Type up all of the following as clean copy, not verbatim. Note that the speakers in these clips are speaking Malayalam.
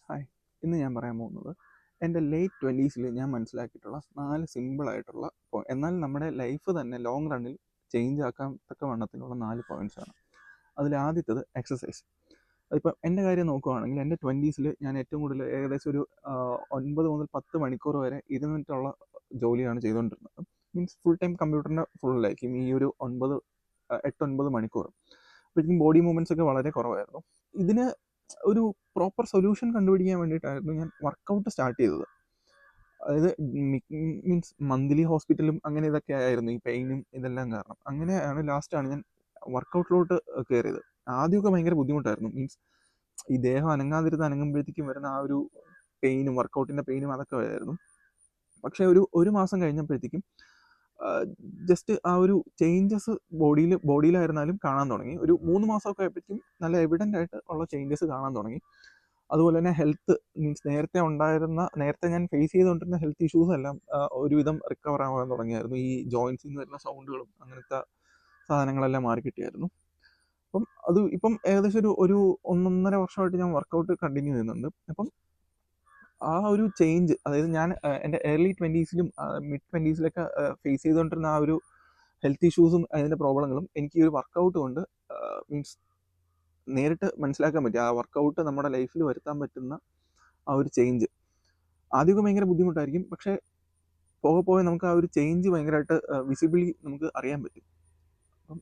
ഹായ്. ഇന്ന് ഞാൻ പറയാൻ പോകുന്നത് എൻ്റെ ലേറ്റ് 20s ഞാൻ മനസ്സിലാക്കിയിട്ടുള്ള 4 സിമ്പിളായിട്ടുള്ള എന്നാൽ നമ്മുടെ ലൈഫ് തന്നെ ലോങ് റണ്ണിൽ ചേഞ്ച് ആക്കാൻ തക്ക വണ്ണത്തിലുള്ള 4 പോയിൻറ്റ്സാണ്. അതിൽ ആദ്യത്തേത് എക്സസൈസ്. അതിപ്പോൾ എൻ്റെ കാര്യം നോക്കുകയാണെങ്കിൽ എൻ്റെ 20s ഞാൻ ഏറ്റവും കൂടുതൽ ഏകദേശം ഒരു 9 മുതൽ 10 മണിക്കൂർ വരെ ഇരുന്നിട്ടുള്ള ജോലിയാണ് ചെയ്തുകൊണ്ടിരുന്നത്. മീൻസ് ഫുൾ ടൈം കമ്പ്യൂട്ടറിൻ്റെ ഫുള്ളിലായിരിക്കും ഈ ഒരു 8-9 മണിക്കൂർ. അപ്പോഴേക്കും ബോഡി മൂവ്മെൻറ്റ്സ് ഒക്കെ വളരെ കുറവായിരുന്നു. ഇതിന് ഒരു പ്രോപ്പർ സൊല്യൂഷൻ കണ്ടുപിടിക്കാൻ വേണ്ടിയിട്ടായിരുന്നു ഞാൻ വർക്കൗട്ട് സ്റ്റാർട്ട് ചെയ്തത്. അതായത് മീൻസ് മന്ത്ലി ഹോസ്പിറ്റലും അങ്ങനെ ഇതൊക്കെ ആയിരുന്നു ഈ പെയിനും ഇതെല്ലാം കാരണം. അങ്ങനെയാണ് ലാസ്റ്റാണ് ഞാൻ വർക്കൗട്ടിലോട്ട് കയറിയത്. ആദ്യമൊക്കെ ഭയങ്കര ബുദ്ധിമുട്ടായിരുന്നു. മീൻസ് ഈ ദേഹം അനങ്ങുമ്പോഴത്തേക്കും വരുന്ന ആ ഒരു പെയിനും വർക്കൗട്ടിൻ്റെ പെയിനും അതൊക്കെ വരുമായിരുന്നു. പക്ഷേ ഒരു മാസം കഴിഞ്ഞപ്പോഴത്തേക്കും ജസ്റ്റ് ആ ഒരു ചേഞ്ചസ് ബോഡിയിലായിരുന്നാലും കാണാൻ തുടങ്ങി. ഒരു 3 മാസമൊക്കെ ആയപ്പോഴത്തേക്കും നല്ല എവിഡൻ്റ് ആയിട്ട് ഉള്ള ചേഞ്ചസ് കാണാൻ തുടങ്ങി. അതുപോലെ തന്നെ ഹെൽത്ത് മീൻസ് നേരത്തെ ഞാൻ ഫേസ് ചെയ്തുകൊണ്ടിരുന്ന ഹെൽത്ത് ഇഷ്യൂസ് എല്ലാം ഒരുവിധം റിക്കവർ ആവാൻ തുടങ്ങിയായിരുന്നു. ഈ ജോയിൻസിൽ നിന്ന് വരുന്ന സൗണ്ടുകളും അങ്ങനത്തെ സാധനങ്ങളെല്ലാം മാറി കിട്ടിയായിരുന്നു. അപ്പം അത് ഇപ്പം ഏകദേശം ഒരു 1.5 വർഷമായിട്ട് ഞാൻ വർക്കൗട്ട് കണ്ടിന്യൂ ചെയ്യുന്നുണ്ട്. അപ്പം ആ ഒരു ചേഞ്ച്, അതായത് ഞാൻ എൻ്റെ early 20s mid 20s face ചെയ്തുകൊണ്ടിരുന്ന ആ ഒരു ഹെൽത്ത് ഇഷ്യൂസും അതിൻ്റെ പ്രോബ്ലങ്ങളും എനിക്ക് ഈ ഒരു വർക്കൗട്ട് കൊണ്ട് മീൻസ് നേരിട്ട് മനസ്സിലാക്കാൻ പറ്റി. ആ വർക്കൗട്ട് നമ്മുടെ ലൈഫിൽ വരുത്താൻ പറ്റുന്ന ആ ഒരു ചേഞ്ച്. ആദ്യമൊക്കെ ഭയങ്കര ബുദ്ധിമുട്ടായിരിക്കും, പക്ഷേ പോകെ നമുക്ക് ആ ഒരു ചേഞ്ച് ഭയങ്കരമായിട്ട് വിസിബിളി നമുക്ക് അറിയാൻ പറ്റും. അപ്പം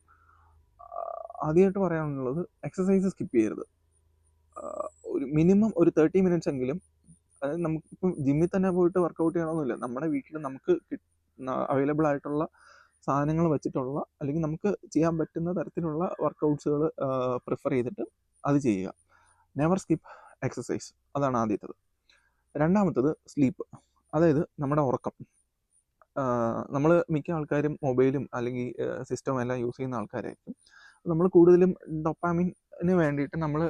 ആദ്യമായിട്ട് പറയാനുള്ളത് എക്സസൈസ് സ്കിപ്പ് ചെയ്യരുത്. ഒരു മിനിമം ഒരു 30 മിനിറ്റ്സ് എങ്കിലും, അതായത് നമുക്കിപ്പം ജിമ്മിൽ തന്നെ പോയിട്ട് വർക്കൗട്ട് ചെയ്യണമെന്നില്ല. നമ്മുടെ വീട്ടിൽ നമുക്ക് അവൈലബിൾ ആയിട്ടുള്ള സാധനങ്ങൾ വെച്ചിട്ടുള്ള അല്ലെങ്കിൽ നമുക്ക് ചെയ്യാൻ പറ്റുന്ന തരത്തിലുള്ള വർക്കൗട്ട്സുകൾ പ്രിഫർ ചെയ്തിട്ട് അത് ചെയ്യുക. Never skip exercise. അതാണ് ആദ്യത്തേത്. രണ്ടാമത്തത് സ്ലീപ്പ്, അതായത് നമ്മുടെ ഉറക്കം. നമ്മൾ മിക്ക ആൾക്കാരും മൊബൈലും അല്ലെങ്കിൽ സിസ്റ്റവും എല്ലാം യൂസ് ചെയ്യുന്ന ആൾക്കാരായിരിക്കും. നമ്മൾ കൂടുതലും ഡൊപ്പാമിന് വേണ്ടിയിട്ട് നമ്മൾ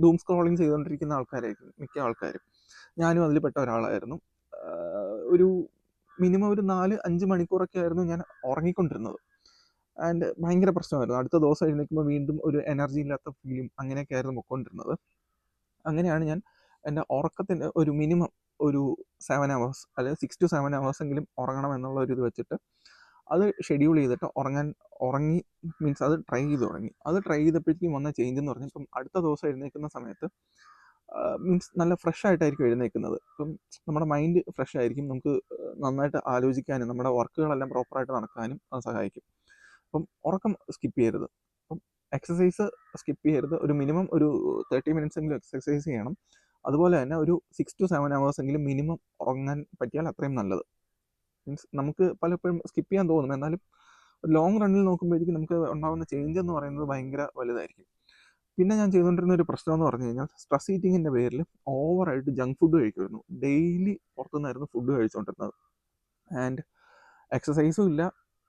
ഡൂം സ്ക്രോളിങ് ചെയ്തുകൊണ്ടിരിക്കുന്ന ആൾക്കാരായിരിക്കും മിക്ക ആൾക്കാരും. ഞാനും അതിൽ പെട്ട ഒരാളായിരുന്നു. ഒരു മിനിമം ഒരു 4-5 മണിക്കൂറൊക്കെ ആയിരുന്നു ഞാൻ ഉറങ്ങിക്കൊണ്ടിരുന്നത്. ആൻഡ് ഭയങ്കര പ്രശ്നമായിരുന്നു. അടുത്ത ദിവസം എഴുന്നേൽക്കുമ്പോൾ വീണ്ടും ഒരു എനർജി ഇല്ലാത്ത ഫീലും അങ്ങനെയൊക്കെ ആയിരുന്നു പൊയ്ക്കൊണ്ടിരുന്നത്. അങ്ങനെയാണ് ഞാൻ എൻ്റെ ഉറക്കത്തിൻ്റെ ഒരു മിനിമം ഒരു 7 hours അല്ലെങ്കിൽ 6 to 7 hours എങ്കിലും ഉറങ്ങണം എന്നുള്ള ഒരു ഇത് വെച്ചിട്ട് അത് ഷെഡ്യൂൾ ചെയ്തിട്ട് ഉറങ്ങി മീൻസ് അത് ട്രൈ ചെയ്ത് തുടങ്ങി. അത് ട്രൈ ചെയ്തപ്പോഴത്തേക്കും വന്ന ചേഞ്ച് എന്ന് പറഞ്ഞാൽ ഇപ്പം അടുത്ത ദിവസം എഴുന്നേൽക്കുന്ന സമയത്ത് മീൻസ് നല്ല ഫ്രഷ് ആയിട്ടായിരിക്കും എഴുന്നേൽക്കുന്നത്. ഇപ്പം നമ്മുടെ മൈൻഡ് ഫ്രഷ് ആയിരിക്കും. നമുക്ക് നന്നായിട്ട് ആലോചിക്കാനും നമ്മുടെ വർക്കുകളെല്ലാം പ്രോപ്പറായിട്ട് നടക്കാനും അത് സഹായിക്കും. അപ്പം ഉറക്കം സ്കിപ്പ് ചെയ്യരുത്. അപ്പം എക്സസൈസ് സ്കിപ്പ് ചെയ്യരുത്. ഒരു മിനിമം ഒരു 30 മിനിറ്റ്സ് എങ്കിലും എക്സസൈസ് ചെയ്യണം. അതുപോലെ തന്നെ ഒരു 6 to 7 hours എങ്കിലും മിനിമം ഉറങ്ങാൻ പറ്റിയാൽ അത്രയും നല്ലത്. മീൻസ് നമുക്ക് പലപ്പോഴും സ്കിപ്പ് ചെയ്യാൻ തോന്നും, എന്നാലും ലോങ് റണ്ണിൽ നോക്കുമ്പോഴേക്കും നമുക്ക് ഉണ്ടാകുന്ന ചേഞ്ച് എന്ന് പറയുന്നത് ഭയങ്കര വലുതായിരിക്കും. പിന്നെ ഞാൻ ചെയ്തുകൊണ്ടിരുന്ന ഒരു പ്രശ്നം എന്ന് പറഞ്ഞു കഴിഞ്ഞാൽ സ്ട്രെസ് ഈറ്റിങ്ങിൻ്റെ പേരിൽ ഓവറായിട്ട് ജങ്ക് ഫുഡ് കഴിക്കുമായിരുന്നു. ഡെയിലി പുറത്തുനിന്നായിരുന്നു ഫുഡ് കഴിച്ചുകൊണ്ടിരുന്നത്. ആൻഡ് എക്സസൈസും ഇല്ല,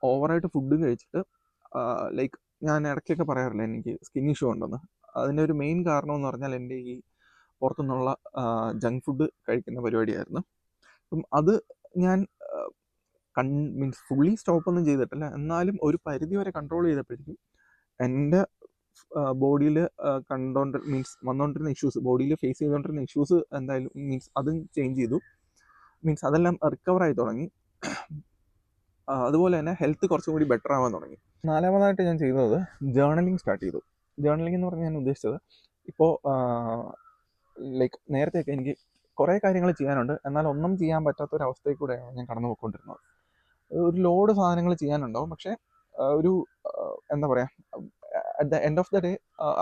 ഓവറായിട്ട് ഫുഡും കഴിച്ചിട്ട് ലൈക്ക് ഞാൻ ഇടയ്ക്കൊക്കെ പറയാറില്ല എനിക്ക് സ്കിൻ ഇഷ്യൂ ഉണ്ടെന്ന്. അതിൻ്റെ ഒരു മെയിൻ കാരണം എന്ന് പറഞ്ഞാൽ എൻ്റെ ഈ പുറത്തുനിന്നുള്ള ജങ്ക് ഫുഡ് കഴിക്കുന്ന പരിപാടിയായിരുന്നു. അപ്പം അത് ഞാൻ മീൻസ് ഫുള്ളി സ്റ്റോപ്പൊന്നും ചെയ്തിട്ടില്ല, എന്നാലും ഒരു പരിധി വരെ കൺട്രോൾ ചെയ്തപ്പോഴേക്കും എൻ്റെ ബോഡിയിൽ വന്നുകൊണ്ടിരുന്ന ഇഷ്യൂസ്, ബോഡിയിൽ ഫേസ് ചെയ്തുകൊണ്ടിരുന്ന ഇഷ്യൂസ് എന്തായാലും മീൻസ് അതും ചേഞ്ച് ചെയ്തു. മീൻസ് അതെല്ലാം റിക്കവറായി തുടങ്ങി. അതുപോലെ തന്നെ ഹെൽത്ത് കുറച്ചും കൂടി ബെറ്റർ ആവാൻ തുടങ്ങി. നാലാമതായിട്ട് ഞാൻ ചെയ്തത് ജേർണലിങ് സ്റ്റാർട്ട് ചെയ്തു. ജേർണലിംഗ് എന്ന് പറഞ്ഞാൽ ഞാൻ ഉദ്ദേശിച്ചത് ഇപ്പോൾ ലൈക്ക് നേരത്തെയൊക്കെ എനിക്ക് കുറേ കാര്യങ്ങൾ ചെയ്യാനുണ്ട്, എന്നാൽ ഒന്നും ചെയ്യാൻ പറ്റാത്തൊരവസ്ഥയിൽ കൂടെയാണ് ഞാൻ കടന്നു പോയിക്കൊണ്ടിരുന്നത്. ഒരു ലോഡ് സാധനങ്ങൾ ചെയ്യാനുണ്ടാവും, പക്ഷേ ഒരു എന്താ പറയുക, at the end of the day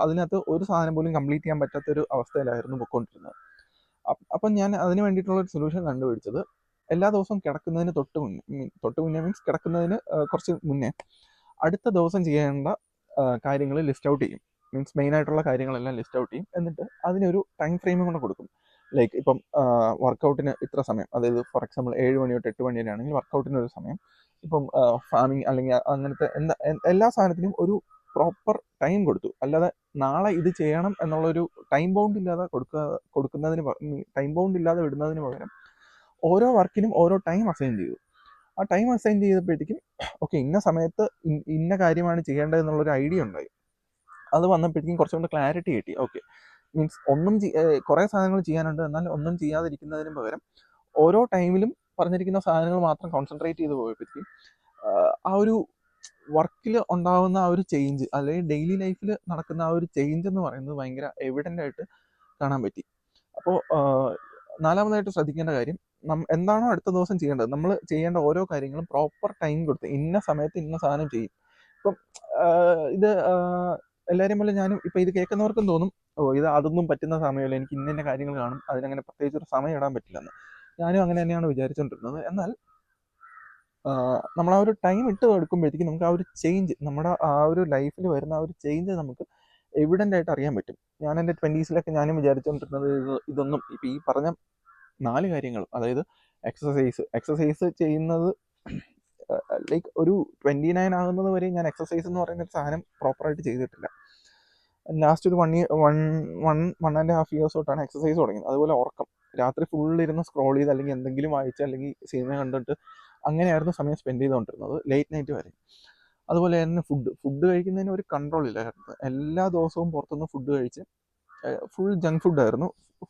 അതിനകത്ത് ഒരു സാധനം പോലും കംപ്ലീറ്റ് ചെയ്യാൻ പറ്റാത്തൊരു അവസ്ഥയിലായിരുന്നു പോയിക്കൊണ്ടിരുന്നത്. അപ്പം ഞാൻ അതിന് വേണ്ടിയിട്ടുള്ളൊരു സൊല്യൂഷൻ കണ്ടുപിടിച്ചത് എല്ലാ ദിവസവും കിടക്കുന്നതിന് തൊട്ട് മുന്നേ മീൻസ് കിടക്കുന്നതിന് കുറച്ച് മുന്നേ അടുത്ത ദിവസം ചെയ്യേണ്ട കാര്യങ്ങൾ ലിസ്റ്റ് ഔട്ട് ചെയ്യും. മീൻസ് മെയിനായിട്ടുള്ള കാര്യങ്ങളെല്ലാം ലിസ്റ്റ് ഔട്ട് ചെയ്യും. എന്നിട്ട് അതിനൊരു ടൈം ഫ്രെയിമും കൂടെ കൊടുക്കും. ലൈക്ക് ഇപ്പം വർക്കൗട്ടിന് ഇത്ര സമയം, അതായത് ഫോർ എക്സാമ്പിൾ 7 മണി തൊട്ട് 8 മണി വരെ ആണെങ്കിൽ വർക്കൗട്ടിന് ഒരു സമയം. ഇപ്പം ഫാമിങ് അല്ലെങ്കിൽ അങ്ങനത്തെ എല്ലാ സാധനത്തിനും ഒരു പ്രോപ്പർ ടൈം കൊടുത്തു. അല്ലാതെ നാളെ ഇത് ചെയ്യണം എന്നുള്ളൊരു ടൈം ബൗണ്ട് ഇല്ലാതെ ടൈം ബൗണ്ട് ഇല്ലാതെ വിടുന്നതിന് പകരം ഓരോ വർക്കിനും ഓരോ ടൈം അസൈൻ ചെയ്തു. ആ ടൈം അസൈൻ ചെയ്തപ്പോഴത്തേക്കും ഓക്കെ, ഇന്ന സമയത്ത് ഇന്ന കാര്യമാണ് ചെയ്യേണ്ടത് എന്നുള്ളൊരു ഐഡിയ ഉണ്ടായി. അത് വന്നപ്പോഴത്തേക്കും കുറച്ചുകൂടെ ക്ലാരിറ്റി കിട്ടി. ഓക്കെ, മീൻസ് ഒന്നും കുറേ സാധനങ്ങൾ ചെയ്യാനുണ്ട്, എന്നാൽ ഒന്നും ചെയ്യാതിരിക്കുന്നതിന് പകരം ഓരോ ടൈമിലും പറഞ്ഞിരിക്കുന്ന സാധനങ്ങൾ മാത്രം കോൺസെൻട്രേറ്റ് ചെയ്ത് പോയപ്പോഴത്തേക്കും ആ ഒരു വർക്കിൽ ഉണ്ടാകുന്ന ആ ഒരു ചേഞ്ച്, അല്ലെങ്കിൽ ഡെയിലി ലൈഫിൽ നടക്കുന്ന ആ ഒരു ചേഞ്ച് എന്ന് പറയുന്നത് ഭയങ്കര എവിഡൻ്റ് ആയിട്ട് കാണാൻ പറ്റി. അപ്പോൾ നാലാമതായിട്ട് ശ്രദ്ധിക്കേണ്ട കാര്യം, എന്താണോ അടുത്ത ദിവസം ചെയ്യേണ്ടത്, നമ്മൾ ചെയ്യേണ്ട ഓരോ കാര്യങ്ങളും പ്രോപ്പർ ടൈം കൊടുത്ത് ഇന്ന സമയത്ത് ഇന്ന സാധനം ചെയ്യും. ഇപ്പം ഇത് എല്ലാവരെയും പോലെ ഞാനും ഇപ്പം ഇത് കേൾക്കുന്നവർക്കും തോന്നും, ഇത് അതൊന്നും പറ്റുന്ന സമയമല്ല, എനിക്ക് ഇന്ന കാര്യങ്ങൾ കാണും, അതിനങ്ങനെ പ്രത്യേകിച്ച് ഒരു സമയം ഇടാൻ പറ്റില്ലെന്ന്. ഞാനും അങ്ങനെ തന്നെയാണ് വിചാരിച്ചുകൊണ്ടിരുന്നത്. എന്നാൽ നമ്മൾ ആ ഒരു ടൈം ഇട്ട് കൊടുക്കുമ്പോഴത്തേക്കും നമുക്ക് ആ ഒരു ചേഞ്ച്, നമ്മുടെ ആ ഒരു ലൈഫിൽ വരുന്ന ആ ഒരു ചേഞ്ച് നമുക്ക് എവിഡൻ്റ് ആയിട്ട് അറിയാൻ പറ്റും. ഞാൻ എൻ്റെ 20s ഞാനും വിചാരിച്ചുകൊണ്ടിരുന്നത് ഇതൊന്നും ഇപ്പം ഈ പറഞ്ഞ 4 കാര്യങ്ങളും, അതായത് എക്സസൈസ് ചെയ്യുന്നത് ലൈക്ക് ഒരു 29 ആകുന്നത് വരെ ഞാൻ എക്സസൈസ് എന്ന് പറയുന്ന ഒരു സാധനം പ്രോപ്പറായിട്ട് ചെയ്തിട്ടില്ല. ലാസ്റ്റ് ഒരു 1.5 years തൊട്ടാണ് എക്സസൈസ് തുടങ്ങിയത്. അതുപോലെ ഉറക്കം, രാത്രി ഫുള്ളിരുന്ന് സ്ക്രോൾ ചെയ്ത് അല്ലെങ്കിൽ എന്തെങ്കിലും വായിച്ച് അല്ലെങ്കിൽ സിനിമ കണ്ടിട്ട് അങ്ങനെയായിരുന്നു സമയം സ്പെൻഡ് ചെയ്തുകൊണ്ടിരുന്നത്, ലേറ്റ് നൈറ്റ് വരെ. അതുപോലെ തന്നെ ഫുഡ് കഴിക്കുന്നതിന് ഒരു കൺട്രോൾ ഇല്ലായിരുന്നു. എല്ലാ ദിവസവും പുറത്തുനിന്ന് ഫുഡ് കഴിച്ച് ഫുൾ ജങ്ക്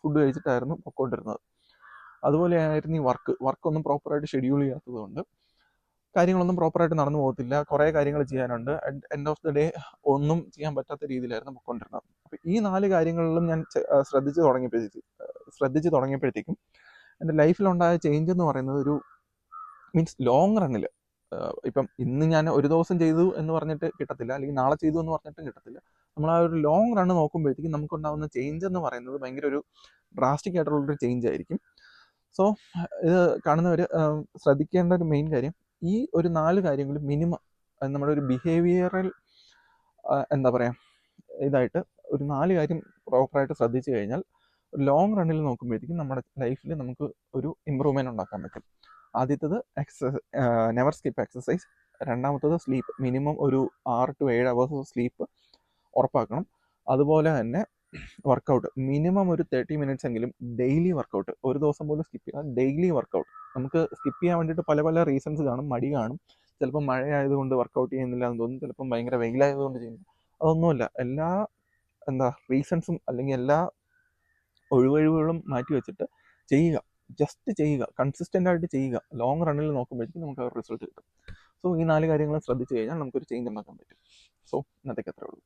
ഫുഡ് കഴിച്ചിട്ടായിരുന്നു പൊക്കോണ്ടിരുന്നത്. അതുപോലെ ആയിരുന്നു ഈ വർക്കൊന്നും പ്രോപ്പറായിട്ട് ഷെഡ്യൂൾ ചെയ്യാത്തത് കൊണ്ട് കാര്യങ്ങളൊന്നും പ്രോപ്പറായിട്ട് നടന്നു പോകത്തില്ല. കുറേ കാര്യങ്ങൾ ചെയ്യാനുണ്ട്. എൻഡ് ഓഫ് ദി ഡേ ഒന്നും ചെയ്യാൻ പറ്റാത്ത രീതിയിലായിരുന്നു പൊയ്ക്കൊണ്ടിരുന്നത്. അപ്പോൾ ഈ 4 കാര്യങ്ങളിലും ഞാൻ ശ്രദ്ധിച്ച് തുടങ്ങിയപ്പോഴത്തേക്കും എൻ്റെ ലൈഫിലുണ്ടായ ചേഞ്ച് എന്ന് പറയുന്നത് ഒരു മീൻസ് ലോങ് റണ്ണിൽ, ഇപ്പം ഇന്ന് ഞാൻ ഒരു ദിവസം ചെയ്തു എന്ന് പറഞ്ഞിട്ട് കിട്ടത്തില്ല, അല്ലെങ്കിൽ നാളെ ചെയ്തു എന്ന് പറഞ്ഞിട്ടും കിട്ടത്തില്ല. നമ്മൾ ആ ഒരു ലോങ് റണ്ണ് നോക്കുമ്പോഴത്തേക്കും നമുക്കുണ്ടാകുന്ന ചേഞ്ച് എന്ന് പറയുന്നത് ഭയങ്കര ഒരു ഡ്രാസ്റ്റിക് ആയിട്ടുള്ളൊരു ചേഞ്ച് ആയിരിക്കും. സോ ഇത് കാണുന്നവർ ശ്രദ്ധിക്കേണ്ട ഒരു മെയിൻ കാര്യം, ഈ ഒരു 4 കാര്യങ്ങളും മിനിമം നമ്മുടെ ഒരു ബിഹേവിയറൽ എന്താ പറയുക ഇതായിട്ട് ഒരു 4 കാര്യം പ്രോപ്പറായിട്ട് ശ്രദ്ധിച്ചു കഴിഞ്ഞാൽ ലോങ് റണ്ണിൽ നോക്കുമ്പോഴത്തേക്കും നമ്മുടെ ലൈഫിൽ നമുക്ക് ഒരു ഇമ്പ്രൂവ്മെൻറ്റ് ഉണ്ടാക്കാൻ പറ്റും. ആദ്യത്തത് നെവർ സ്കിപ്പ് എക്സസൈസ്. രണ്ടാമത്തത് സ്ലീപ്പ്, മിനിമം ഒരു 6 to 7 hours സ്ലീപ്പ് ഉറപ്പാക്കണം. അതുപോലെ തന്നെ വർക്കൗട്ട്, മിനിമം ഒരു 30 minutes എങ്കിലും ഡെയിലി വർക്കൗട്ട്, ഒരു ദിവസം പോലും സ്കിപ്പ് ചെയ്യാൻ ഡെയിലി വർക്കൗട്ട്. നമുക്ക് സ്കിപ്പ് ചെയ്യാൻ വേണ്ടിയിട്ട് പല റീസൺസ് കാണും. മടി കാണും, ചിലപ്പോൾ മഴയായതുകൊണ്ട് വർക്കൗട്ട് ചെയ്യുന്നില്ല എന്ന് തോന്നും, ചിലപ്പം ഭയങ്കര വെയിലായതുകൊണ്ട് ചെയ്യുന്നു. അതൊന്നുമല്ല, എല്ലാ റീസൺസും അല്ലെങ്കിൽ എല്ലാ ഒഴിവഴിവുകളും മാറ്റി വെച്ചിട്ട് ചെയ്യുക. ജസ്റ്റ് ചെയ്യുക, കൺസിസ്റ്റൻ്റ് ആയിട്ട് ചെയ്യുക. ലോങ് റണ്ണിൽ നോക്കുമ്പോഴേക്കും നമുക്ക് ആ റിസൾട്ട് കിട്ടും. സോ ഈ 4 കാര്യങ്ങൾ ശ്രദ്ധിച്ചു കഴിഞ്ഞാൽ നമുക്കൊരു ചേഞ്ച് ഉണ്ടാക്കാൻ പറ്റും. സോ ഇന്നത്തേക്ക് അത്രേ ഉള്ളൂ.